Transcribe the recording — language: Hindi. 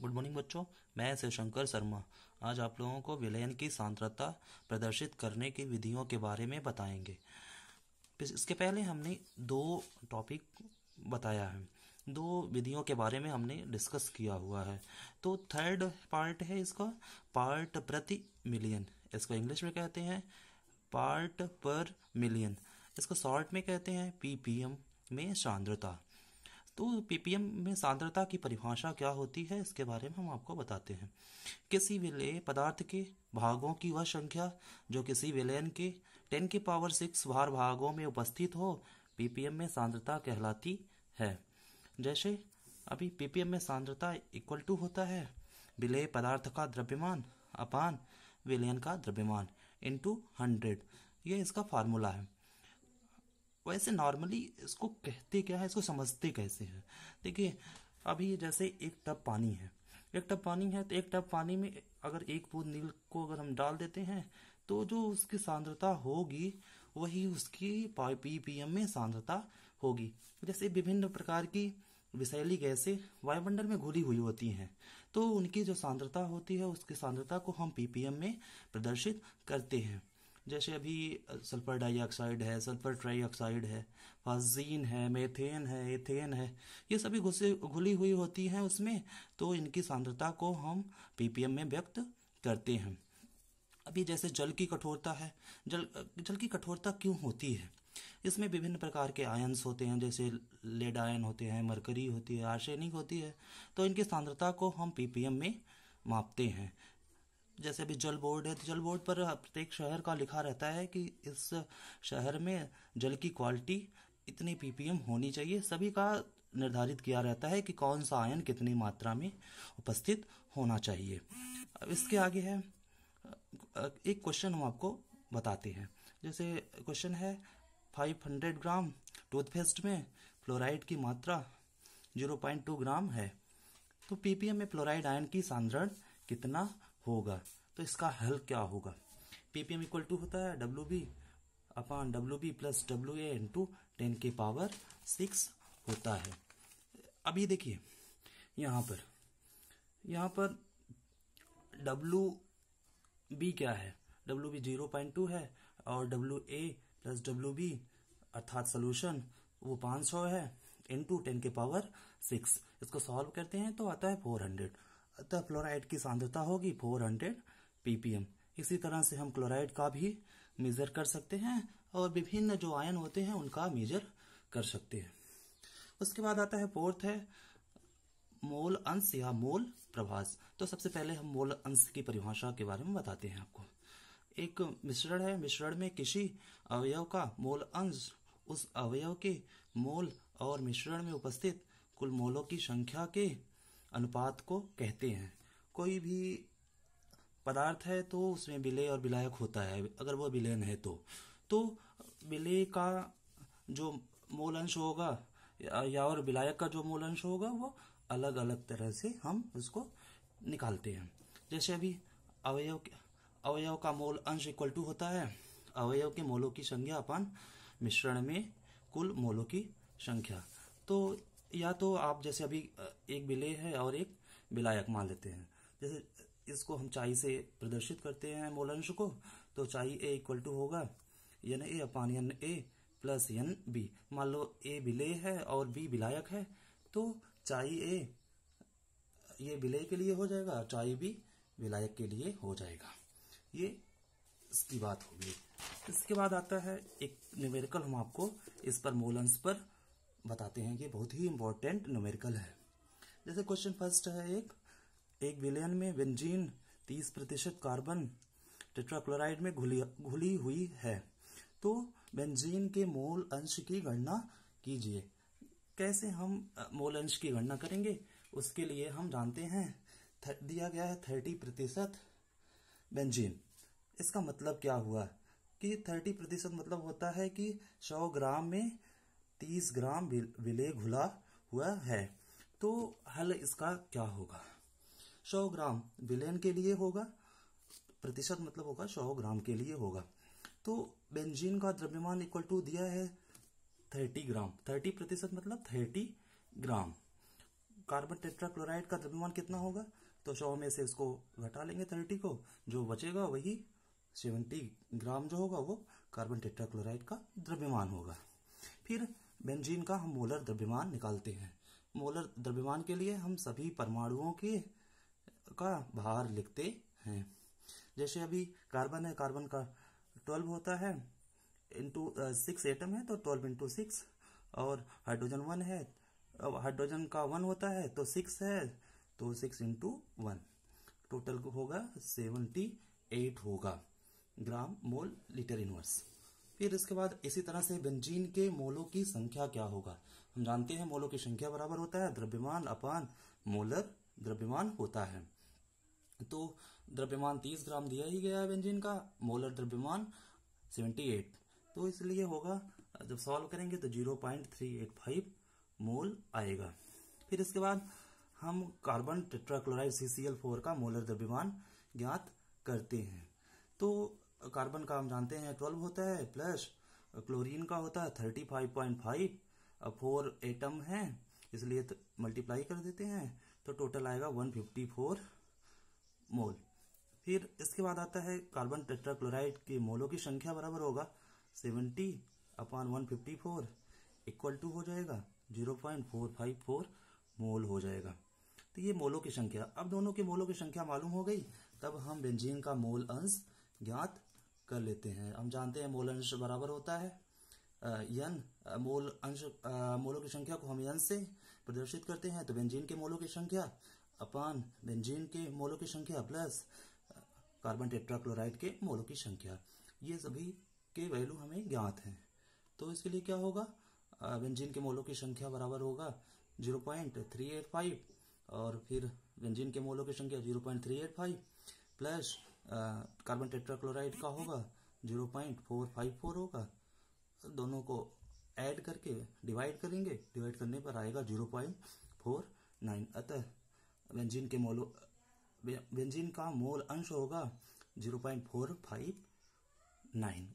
गुड मॉर्निंग बच्चों। मैं शिवशंकर शर्मा आज आप लोगों को विलयन की सांद्रता प्रदर्शित करने की विधियों के बारे में बताएंगे। इसके पहले हमने दो टॉपिक बताया है, दो विधियों के बारे में हमने डिस्कस किया हुआ है। तो थर्ड पार्ट है इसका पार्ट प्रति मिलियन, इसको इंग्लिश में कहते हैं पार्ट पर मिलियन, इसको शॉर्ट में कहते हैं पीपीएम में सांद्रता। तो पीपीएम में सांद्रता की परिभाषा क्या होती है इसके बारे में हम आपको बताते हैं। किसी विलेय पदार्थ के भागों की वह संख्या जो किसी विलयन के 10⁶ भार भागों में उपस्थित हो पीपीएम में सांद्रता कहलाती है। जैसे अभी पीपीएम में सांद्रता इक्वल टू होता है विलेय पदार्थ का द्रव्यमान अपान विलयन का द्रव्यमान इंटू 100। ये इसका फार्मूला है। वैसे नॉर्मली इसको कहते क्या है, इसको समझते कैसे हैं। देखिए अभी जैसे एक टब पानी है, एक टब पानी है तो एक टब पानी में अगर एक बूंद नील को अगर हम डाल देते हैं तो जो उसकी सांद्रता होगी वही उसकी पीपीएम में सांद्रता होगी। जैसे विभिन्न प्रकार की विषैली गैसें वायुमंडल में घुली हुई होती हैं तो उनकी जो सांद्रता होती है उसकी सांद्रता को हम पीपीएम में प्रदर्शित करते हैं। जैसे अभी सल्फर डाइऑक्साइड है, सल्फर ट्राइऑक्साइड है, फाजीन है, मेथेन है, एथेन है, ये सभी घुली हुई होती हैं उसमें, तो इनकी सांद्रता को हम पीपीएम में व्यक्त करते हैं। अभी जैसे जल की कठोरता है, जल की कठोरता क्यों होती है? इसमें विभिन्न प्रकार के आयन्स होते हैं, जैसे लेड आयन होते हैं, मरकरी होती है, आर्सेनिक होती है, तो इनकी सांद्रता को हम पीपीएम में मापते हैं। जैसे अभी जल बोर्ड है तो जल बोर्ड पर प्रत्येक शहर का लिखा रहता है कि इस शहर में जल की क्वालिटी इतनी पीपीएम होनी चाहिए। सभी का निर्धारित किया रहता है कि कौन सा आयन कितनी मात्रा में उपस्थित होना चाहिए। अब इसके आगे है एक क्वेश्चन हम आपको बताते हैं। जैसे क्वेश्चन है 500 ग्राम टूथपेस्ट में फ्लोराइड की मात्रा 0.2 ग्राम है, तो पीपीएम में फ्लोराइड आयन की सांद्रण कितना होगा? तो इसका हल क्या होगा? पीपीएम इक्वल टू होता है WB अपान WB प्लस WA इंटू 10⁶ होता है। अभी देखिए यहाँ पर WB क्या है? WB 0.2 है और WA प्लस WB अर्थात सोल्यूशन वो 500 है इंटू 10⁶। इसको सॉल्व करते हैं तो आता है 400। अतः फ्लोराइड की सांद्रता होगी 400 पीपीएम। इसी तरह से हम क्लोराइड का भी मेजर कर सकते हैं और विभिन्न जो आयन होते हैं उनका मेजर कर सकते हैं। उसके बाद आता है फोर्थ है मोल अंश या मोल प्रभास। तो सबसे पहले हम मोल अंश की परिभाषा के बारे में बताते हैं आपको। एक मिश्रण है, मिश्रण में किसी अवयव का मोल अंश उस अवयव के मोल और मिश्रण में उपस्थित कुल मोलों की संख्या के अनुपात को कहते हैं। कोई भी पदार्थ है तो उसमें विलेय और विलायक होता है, अगर वो विलयन है तो विलेय का जो मोल अंश होगा या और विलायक का जो मोल अंश होगा वो अलग अलग तरह से हम उसको निकालते हैं। जैसे अभी अवयव का मोल अंश इक्वल टू होता है अवयव के मोलों की संख्या अपान मिश्रण में कुल मोलों की संख्या। तो या तो आप जैसे अभी एक विलेय है और एक विलायक मान लेते हैं, जैसे इसको हम चाई से प्रदर्शित करते हैं मोल अंश को, तो चाई ए इक्वल टू होगा NA अपान NA प्लस NB। मान लो A विलेय है और B विलायक है तो चाई A ये विलेय के लिए हो जाएगा, चाई B विलायक के लिए हो जाएगा। ये इसकी बात होगी। इसके बाद आता है एक न्यूमेरिकल, हम आपको इस पर मोल अंश पर बताते हैं कि बहुत ही इंपॉर्टेंट न्यूमेरिकल है। जैसे क्वेश्चन फर्स्ट है एक विलयन में बेंजीन 30% कार्बन टेट्राक्लोराइड में घुली हुई है, तो बेंजीन के मोल अंश की गणना कीजिए। कैसे हम मोल अंश की गणना करेंगे? उसके लिए हम जानते हैं दिया गया है 30% बेंजीन। इसका मतलब क्या हुआ कि 30% मतलब होता है कि 100 ग्राम में 30 ग्राम विलेय घुला हुआ है। तो हल इसका क्या होगा? 100 ग्राम विलयन के लिए होगा, प्रतिशत मतलब होगा 100 ग्राम के लिए होगा। तो बेंजीन का द्रव्यमान इक्वल टू दिया है 30 ग्राम, 30% मतलब 30 ग्राम। कार्बन टेट्राक्लोराइड का द्रव्यमान कितना होगा, तो 100 में से इसको घटा लेंगे 30 को, जो बचेगा वही 70 ग्राम जो होगा वो कार्बन टेट्राक्लोराइड का द्रव्यमान होगा। फिर बेंजीन का हम मोलर द्रव्यमान निकालते हैं। मोलर द्रव्यमान के लिए हम सभी परमाणुओं के का भार लिखते हैं। जैसे अभी कार्बन है, कार्बन का 12 होता है, इंटू 6 एटम है तो 12 इंटू 6, और हाइड्रोजन 1 है, अब हाइड्रोजन का 1 होता है तो 6 है तो 6 इंटू 1, टोटल होगा 78 होगा ग्राम मोल लीटर इनवर्स। फिर इसके बाद इसी तरह से बेंजीन के मोलों की संख्या क्या होगा। हम जानते हैं मोलों की संख्या बराबर होता है द्रव्यमान अपान मोलर द्रव्यमान होता है। तो द्रव्यमान 30 ग्राम दिया ही गया है बेंजीन का, मोलर द्रव्यमान 78, तो इसलिए होगा, जब सॉल्व करेंगे तो 0.385 मोल आएगा। फिर इसके बाद हम कार्बन टेट्राक्लोराइड CCl4 का मोलर द्रव्यमान ज्ञात करते हैं। तो कार्बन का हम जानते हैं 12 होता है, प्लस क्लोरीन का होता है 35.5, 4 एटम है इसलिए मल्टीप्लाई कर देते हैं तो टोटल आएगा 154 मोल। फिर इसके बाद आता है कार्बन टेट्राक्लोराइड के मोलों की संख्या बराबर होगा 70/154 इक्वल टू हो जाएगा 0.454 मोल हो जाएगा। तो ये मोलों की संख्या। अब दोनों के मोलों की संख्या मालूम हो गई, तब हम बेंजीन का मोल अंश ज्ञात कर लेते हैं। हम जानते हैं मोल अंश बराबर होता है यन, मोल अंश मोलों की संख्या को हम यन से प्रदर्शित करते हैं, तो बेंजीन के मोलों की संख्या अपान बेंजीन के मोलों की संख्या प्लस कार्बन टेट्राक्लोराइड के मोलों की संख्या, ये सभी के वैल्यू हमें ज्ञात हैं। तो इसके लिए क्या होगा, बेंजीन के मोलों की संख्या बराबर होगा 0.385, और फिर बेंजीन के मोलों की संख्या 0.385 प्लस कार्बन टेट्राक्लोराइड का होगा 0.454 होगा, दोनों को ऐड करके डिवाइड करेंगे, डिवाइड करने पर आएगा 0.49। अतः बेंजीन का मोल अंश होगा 0.459